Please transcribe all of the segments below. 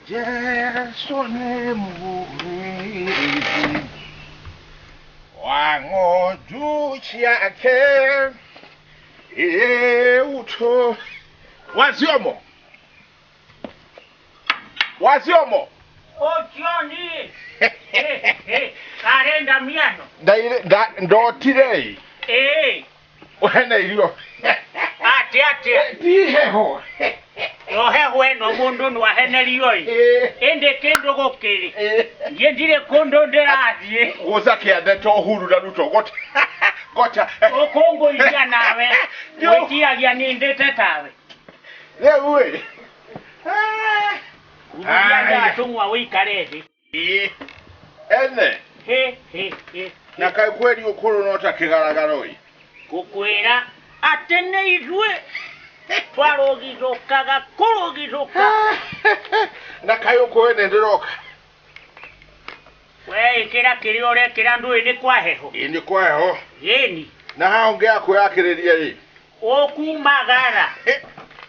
Jesu ni murithi wango juu chake uto waziomo Ochioni karenda miano ndotire wena ilio ate tiheho yoheho eno mundu nwahenerioi ende kendo gokiri yendire kondo nderathie gozake adeto huru na ruto gota okongo iria nawe wetiagia nindete tawe lewe ubuya atungwa wikarezi ene na kai kweli ukuru nota kigaragaro kukwera atene izwe twarogizokaga kurogizoka na kai ukwene ndiroka we kira kiriore kira ndui ni kwaheho indi kwaheho yeni na haonge yako yakiriria ri okumagara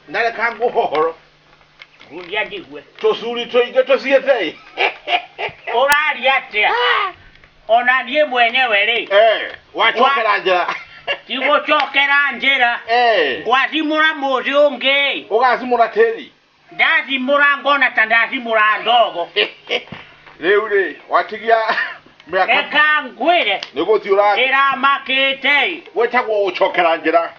ndale kangu hohoro Rulia digwe tosuri toige tosiete orari atia onanie mwenyewe ri wachokera njira tigo chokera njira gwazimura muzi ungi ugazimura teri ndazimura ngona tandazimura ndogo leure watigia eka ngwire nigothiura ira makete wetagwo uchokera njira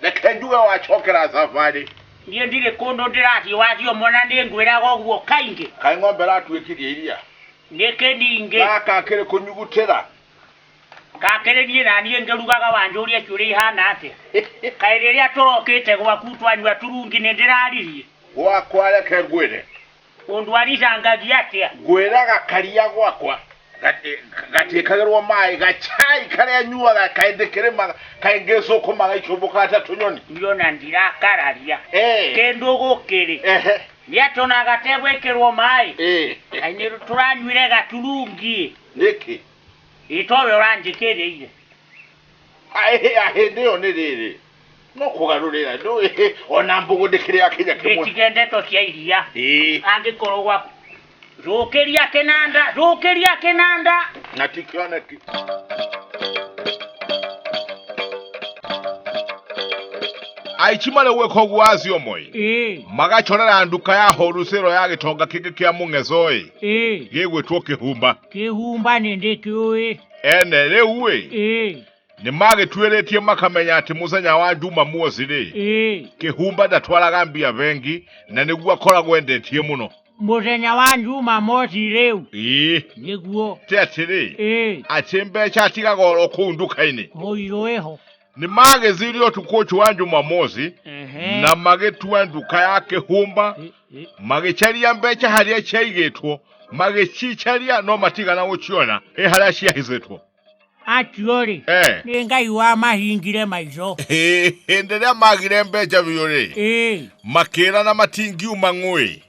lekenjuwe wachokera safari niye ndire kondo ndirati wazio mona ni ngwira gogwo kainge kai ng'ombe ratwekirie iria neke ninge kaka kere kunyugutira kakere nie nanie ngerugaga wanjuria cyuri hana ate kaireria torokete gwakutwanywa turungi ndiraririe wakware ke ngwire undu arizangagia atia ngwiraga karia gwakwa gatikagirwo mai gachai kare nyuaga kaindikirima kaingeso kumaga ichubuka atatunyoni ndiona ndirakararia kendo gukiri yatona gatebwekerwo mai kaini turanywire gaturungi niki itowe oranjikiriire ndio niriri no kugarurira ndo ona mbugo ndikire akinya kimwe tigende to cia iria angikorogwa Zokeria kenanda natikioneki aichimale weko gwazi omoi magachorera nduka ya horusero ya gitonga kige kia mungezoi gigwetwo kihumba nindikioe ene lewe ni magitweretie makamenya ati muzanya wa nduma muozire kihumba ndatwaraga mbia vengi na niguo akoragwo endetie muno Muzenya wanju mamozi reu niguo tetiri atimbecha tigagoro kundukaini hoiroeho ni magezirio tukochu wanju mamozi na magetua nduka yake humba magecharia mbecha haria chaigetwo magechicharia no matiga na uchiona haria chiahizetwo atiori ningai wa mahingire maizo endelea magire mbecha biore makera na matingi umangwe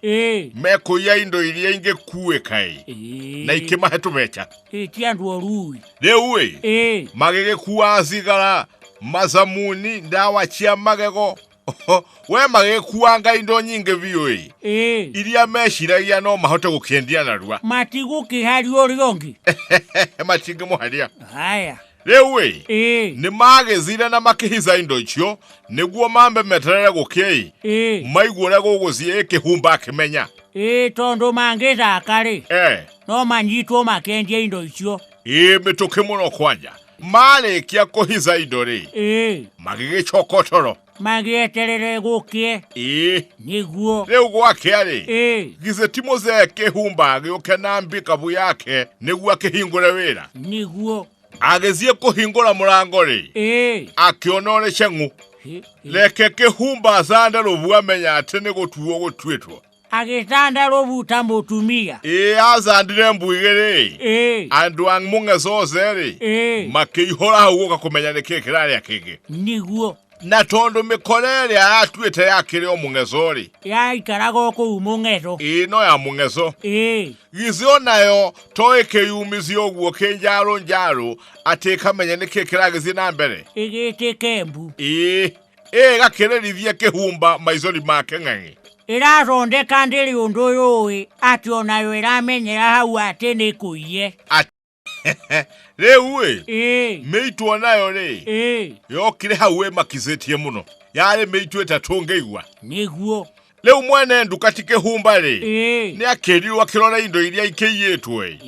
meko ya indo iria inge kuwe kai na ikimahetu mecha tiandu orui lewe magege kuwa zigara mazamuni ndawa chia magego we magege kuanga indo nyinge bioi iria meshiragia no mahote gukendia narua matigu kihari oriongi matingi muharia haya lewe ni magezira na makihiza indo icio niguo mambe meterere gukei maigure guguzie kihumba kimenya tondo mangeza akare no manyitwo makendia indo icio mituke muno kwanja male kia kuhiza indo ri magigicokotoro magieterere gukie niguo leo gwake ari gize timoze kihumba gioke na mbika bu yake niguo akihingura wira niguo agezie kuhingura murango ri akionore chengu leke kihumba zanda rubu amenya ati ni gutuo gutwetwo agitanda robuta mutumia azandire mbuigere andu angmungezo zeri makihora hugo kumenya ne kekirari akege niguo na tondo mikorere atwete yakire omungezori ya ikarago ko umungezo no ya mungezo gizio nayo toeke yumizi ogwo kenjaro njaro ateka menya ne kekiragi na mbere igite kembu gakererithia kihumba maizori make ng'ang'i irathondeka ndiri undu yui ati onayo iramenyera hau ati ni kuiye. Riu meitu nayo yokire hau makizetie muno yari meitu etatu ngeigua niguo. Riu mwene nduka tikihumba ni akirirwo akirora indo iria ikiyitwe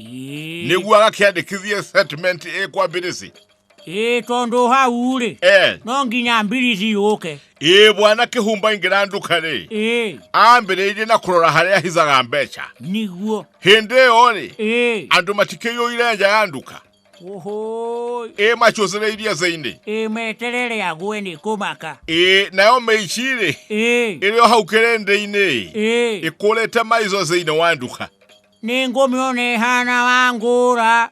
niguo agakiandikithie settlement kwambirici tondu hau no nginya mbirici yuke. Bwana kihumba ingira nduka ambiriirie na kurora haria hizaga mbeca niguo. Hindi yo andu matikeyoire nja ya nduka oho machozereirie zaini meterere agwe ni kumaka nayo meicire irio hau kirende-ini ikurete maizo zaini wa nduka ningumione hana wangura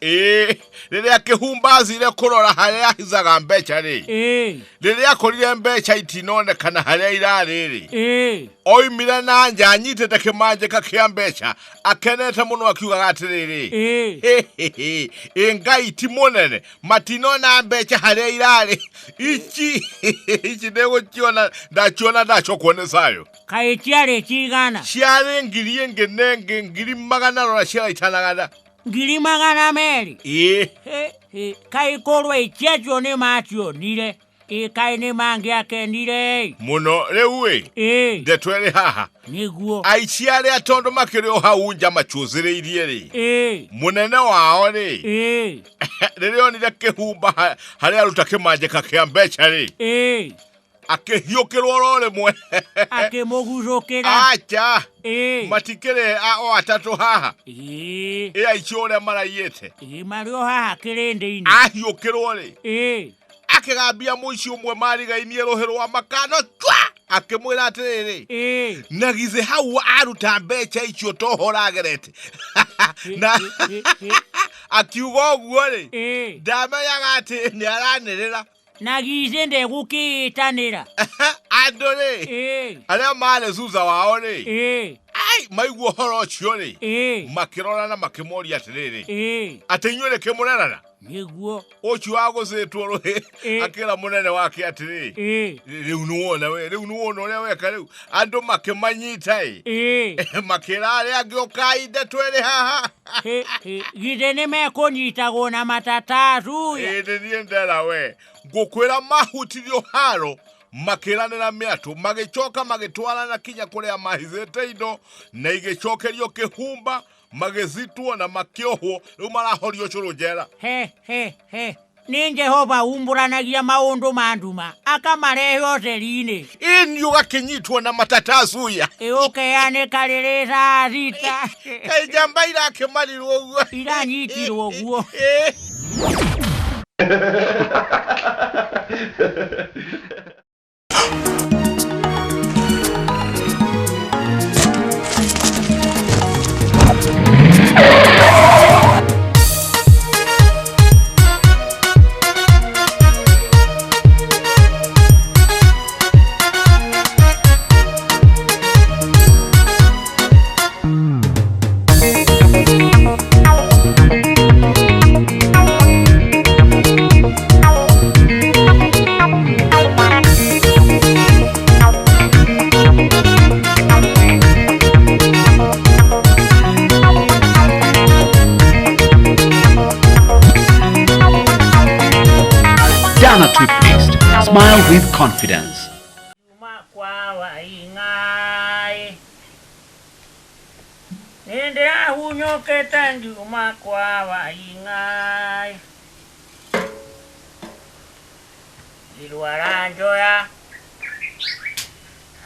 riria kihumba azire kurora haria hizaga mbeca riria korire mbeca itinonekana haria irariri oimira na nja anyitete kimanjika kia mbeca akenete muno akiugaga atiriri Ngai ti munene matinona mbeca haria irari ichi nigukiona ndachokuone sayo kai tiare kigana ciare ngiri ngenenge ngiri magana rora cia itanagana ngiri magana meri kai korwe ichejo ne matio nire kai ne mangi akenire muno riu ndetwere haha niguo aiciare atondo makirio hau nja machuzireirie munene wao ririo nire kihumba haria aruta kimanjika kia mbeca akihiukirwo rore mwe akimuguzukira acha matikire o atatu haha aichore maraiete mario haha kirende-ini ahiukirwo akigambia muici umwe marigainie ruhiro wa makano akimwira atiriri nagize hau aruta mbeca icio tohoragerete na akiuga uguo ndamenyaga ati ni aranirira nagize ndegukitanira andu aria mare zuza wao maiguo horo ucio makirora na makimoria atiriri ati inyuĩ kimurerana niguo ucio aguzitwo ruhi akira munene wake atiriri riu nuwona uria weka riu andu makimanyita makira aria angi ukainde twere haha githe ni mekunyitagwo na matataru ndithie ndera ngukwira mahutirio haro makiranira miatu magicoka magitwarana kinya kuria mahizete indo na igicokerio kihumba magizitwo na makiohwo riu marahorio curu njera ni Jehova umburanagia maundu manduma akamarehe hoteli-ini ini ugakinyitwo na matatazuya ukeane karirira rita kai jamba irakimarirwo uguo iranyitirwo uguo Dana toothpaste. Smile with confidence. Ilwaranjoya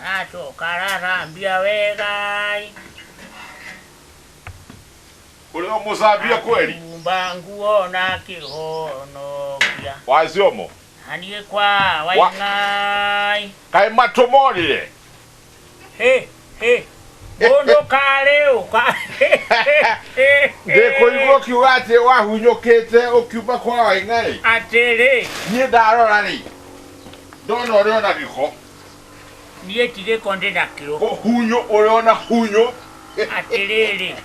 acho kararambia wegai ulio muzabia kweli mbanguo na kihono kia waziomo anie kwa waingai kai matomorire bondo kaleo ka ndeko igwo kiugate wahunyokete ukiuma kwa waingai atere ni ndarora ri ndono riona giko nie tire konde na kiro hunyo uriona hunyo aterere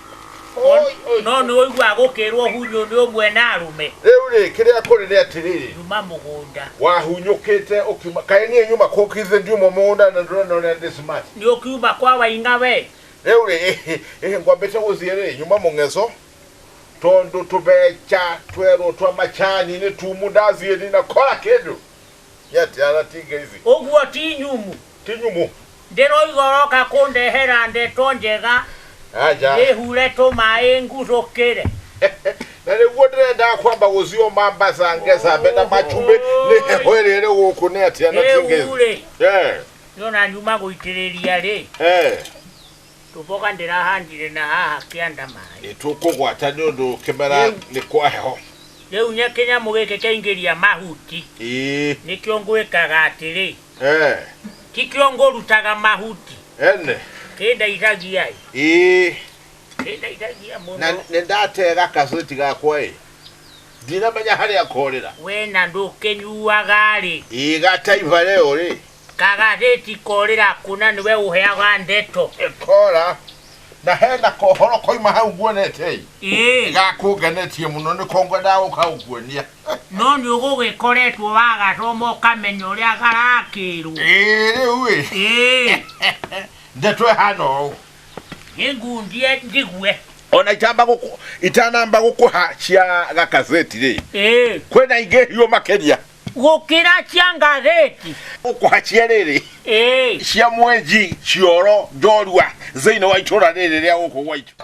no no igwa gukirwo hunyo ni omwe na arume Reure kiria kuri ni atiriri nyuma mugunda wahunyukite ukima kaini nyuma kokize ndimo munda na ndona na desmat ni okiuma kwa wainga we Reure ngwambete uziere nyuma mungezo tondo tubecha twero twa machani ni tumudazi ni na kola kedu yati aratinga hizi ogwo tinyumu ndero igoroka kunde herande tonjega aja ehure to maenguzokere na le wodrenda kwamba uzio mamba sangeza benda machumbe ne hwerere woku ne ati anatingezi yona nyuma goitiriria re tuboka ndira handire na haha kianda mai tukugwata nundu kimera ni kwaheho leu nyakenya mugeke kaingeria mahuti ni kiongwekaga atiri ti kiongorutaga mahuti ene kenda iragia kenda iragia muno na ndatega kasoti gakwa dina manya hari akorera wena ndukenyuaga ri gataiva leo ri kagareti korera kuna niwe uheaga ndeto ekora na hena kohoro koima hau guonete gakugenetie muno ni kongo dawo kauguonia no ni ugugikoretwo wagacomo kamenya uria garakirwo riu ndetwe hano ngundie ndigwe ona itanamba gukuha cia gakazeti ri kwena inge hiyo makeria gukira cia ngazeti gukuha cia riri cia mwenji cioro njorua zeino wa itura riri ria guku waitu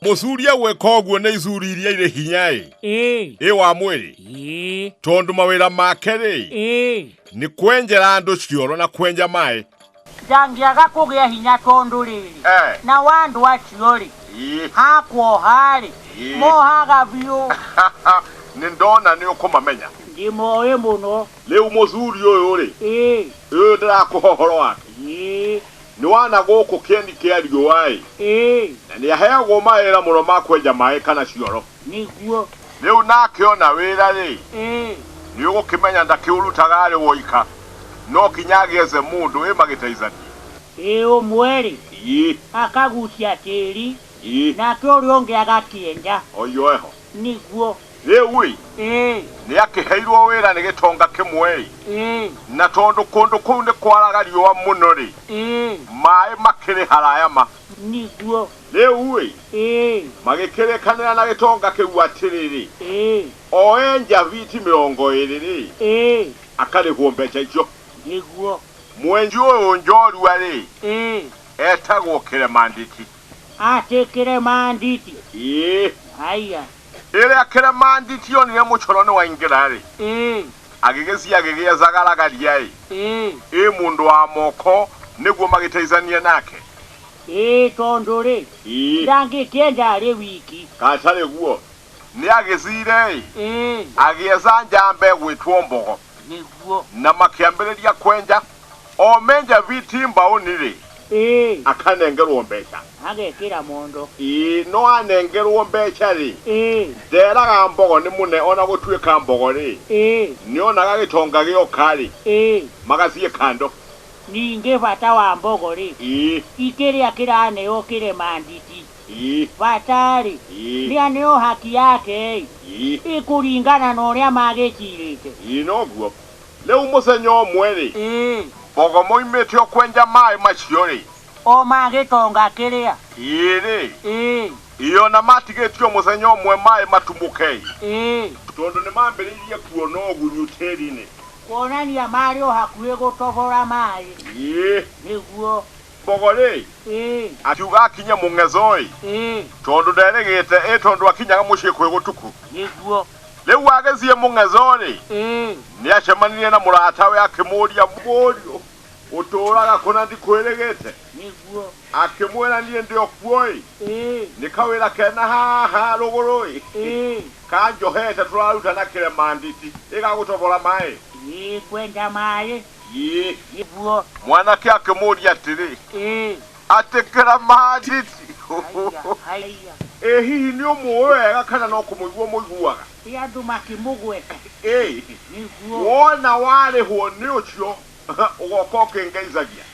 musuria wekoguo ne izuriria ire hinya wa mwiri tondu mawira make ri ni kwenjera andu cioro na kwenja mai dangiaga kugia hinya tondu riri na wandu acio ri hakwo hari mohaga biu ni ndona ni ukumamenya ndimoe muno leu muzuri uyu ri ndira kuhohoro wake ni wana guku kendi kiario wai na ni aheagwo maera muno makwenja mai kana cioro niguo leu nakiona wira ri ni ugukimenya ndakiurutaga ri woika no kinyageze mundu magiteizania umweri akagucia tiri na kuri onge agakienda oyoeho niguo lewi ni akiheirwo wira ni gitonga kimwe na tondu kundu kunde kwaragario wa munori mai makiri harayama niguo lewi magikirekanira na gitonga kiwatiriri oenja viti 20 akarihwo mbeca icio niguo mwenji uyu njorua ri etagwo Kiremanditi Kiremanditi haya ere Kiremanditi onire muchoro ni waingira ri agigezi agigiazagaragaria mundu wa moko niguo magiteizania nake tondu ri ndangi kienda ri wiki katare guo ni agizire agieza njambe gwitwo mbogo niguo na makiambiriria kwenja omenja vitimba onire akanengerwo mbeca agekira mondo no anengerwo mbeca ri nderaga mbogo ni mune ona gutuika mbogo ri ni onaga gitonga giokari magacie kando ninge bata wa mbogo ri ikiria kirane okire Manditi batari ni aneo haki yake ikuringana na uria magekirite noguo leu musenyo mweri bogo moimete okwenja mai maciori o magitonga kiria iyo na matigetio musenyo mwe mai matumbuke tondu ni mambiririe kuona ogunyuteri-ini kuonania mario hakuhe gutobora mai niguo bogo ri akiuga akinya mung'ezoi tondu nderegete tondu akinyaga mucii kwi gutuku niguo leu agezie mung'ezori ni acemanirie na muratawe akimuria murio uturaga kuna ndikwiregete niguo akimwira nie ndio kuoi ni kawira kena haha rugurui kanjohete turaruta na Kiremanditi igagutobora mai kwenda mai niguo mwanake akimuria atiri ati Kiremanditi hihi ni umuwega kana no kumuigua muiguaga andu makimugweta niguo wona warihwo ni ucio ugoko kingeizagia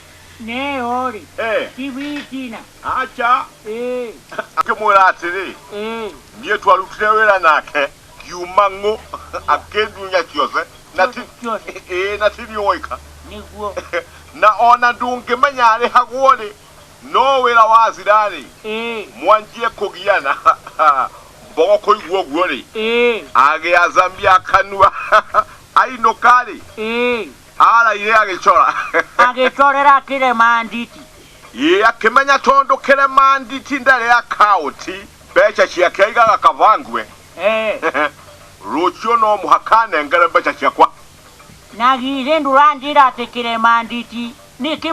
Ne ori. Kibitina. Acha. Akemwera atiri. Niye twalutewera nake. Kiumango akedunya kyose. Natiri oika. Niguo. Na ona ndunge manyare hagwore. No wera wazirani. Mwanjie kugiyana. Bogo koigwo gwore. Age azambia kanwa. Aino kali. Ala ile agechora. Agechorera kile manditi. Akimenya tondo kile manditi ndale ya kauti. Becha chiakaiga akavangwe. Rocho no muhakane ngale becha chiakwa. Nagize ndurangira tekile manditi. Niki